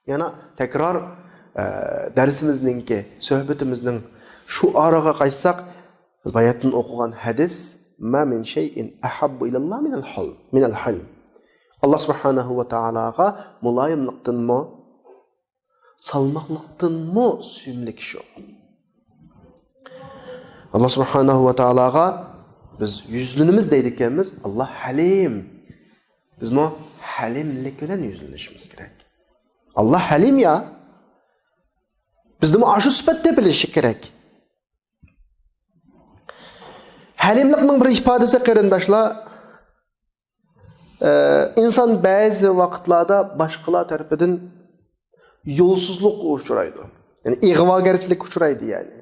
Yana tekrar dersimizdeki, sohbetimizin şu araga qaysak, bayatın okugan hadis, ma min şeyin ahabbu ilallah minal hilm. Allah subhanahu wa ta'alaga mulayimlikten mı, salmaklıktan mı sümlik şu. Allah subhanahu wa ta'alaga biz yüzlünümüz deydikkemiz Allah halim. Biz mi halimlik bilen yüzlünüşümüz gerek. Allah halim ya. Biz de mi aşı süpette bilişik gerek. Halimlikning bir ifadesi qarindoshlar, inson ba'zi vaqtlarda boshqalar tarafidan yo'lsizlikka uchraydi. Ya'ni ig'vogarchilikka uchraydi yani.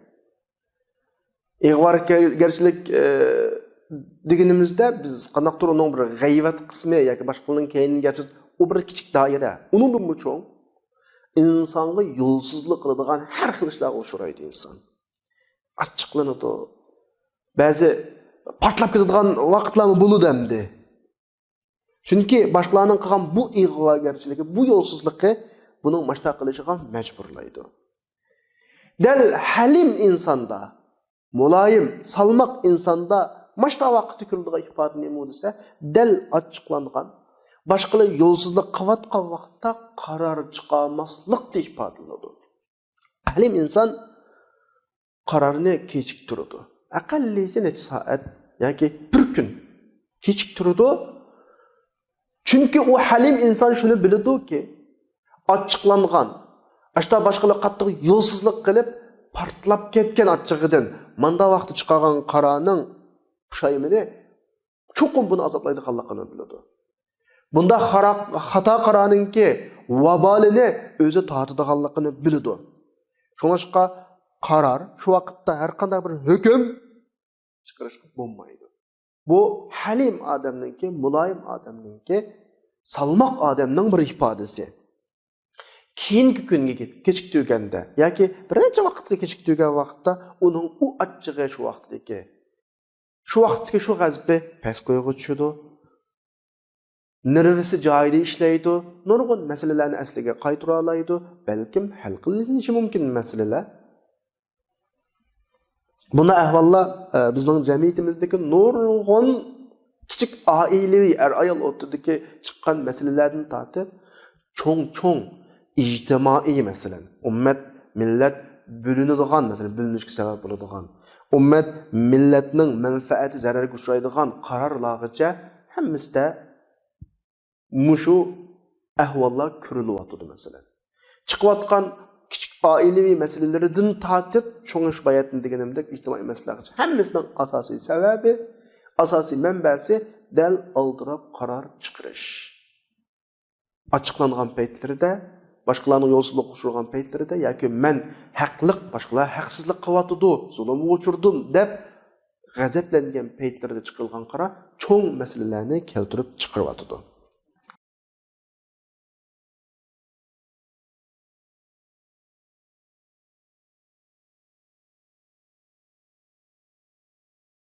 Ig'vogarchilik deganimizda biz qanaqadir uning bir g'ayvat qismi yoki boshqalarning keyingi gapi u bir kichik doira. Uningdan bu cho'ng insonga yo'lsizlik qiladigan har xil ishlarga uchraydi inson. Achchiqlanadi. Ba'zi patlab ketadigan vaqtlar bo'ladi hamdi. Chunki boshqalarning qilgan bu ig'vogarchiligi, bu yo'lsizligi buning mashta qilishiga majburlaydi. Dal halim insonda, muloyim, salmoq insonda mashta vaqtda ko'riladigan ifoda nima desa, dal ochiqlangan, boshqalar yo'lsizlik qilayotgan vaqtda qaror chiqarmaslik deb ifodalanadi. Halim inson qarorni kechiktiradi. Aqallisi necha soat yoki bir kun kechiktiradi. Chunki u halim inson shuni biladiki, ochiqlangan, ashta boshqalar qattiq yo'lsizlik qilib, portlab ketgan ochiqidan manda vaqti chiqargan qarorning pushaymini cho'qim buni azoblaydiganligini biladi. Bunda xato qarorningki vabolini o'zi tortadiganligini biladi. Shuningga qaror shu vaqtda har qanday bir hukm chiqarishga bo'lmaydi. Bu halim odamningki, muloyim odamningki, salmoq odamning bir ifodasi. Keyingi kunga kechiktirganda yoki bir necha vaqtga kechiktirgan vaqtda uning u achchig'i shu vaqtdagi shu g'azbi pastga tushadi. Nervisi joyida ishlaydi, nurg'un masalalarni asliga qaytara oladi, balkim hal qilinishi mumkin masalalar. Bunda ahvollar bizning jamiyatimizdagi nurg'un kichik oilaviy ayol o'rtasidagi chiqqan masalalardan tortib, cho'ng ijtimoiy masalan, ummat, millat bo'linadigan, masalan, bo'linishga sabab bo'ladigan, ummat, millatning manfaati zararga uchraydigan qarorlargacha hammasida mushu ahvollar ko'rilyapti masalan. Chiqayotgan kichik oilaviy masalalardan tortib, cho'ngish bayatni deganimdek ijtimoiy masalalargacha hammasining asosiy sababi, asosiy manbasi dal oldirab qaror chiqarish. Ochiqlangan paytlarda, boshqalarning yo'lsizlikka uchragan paytlarda yoki men haqliq, boshqalar haqsizlik qilyapti, zulmga uchirdim deb g'azablangan paytlarda chiqilgan qaror cho'ng masalalarni keltirib chiqaryapti.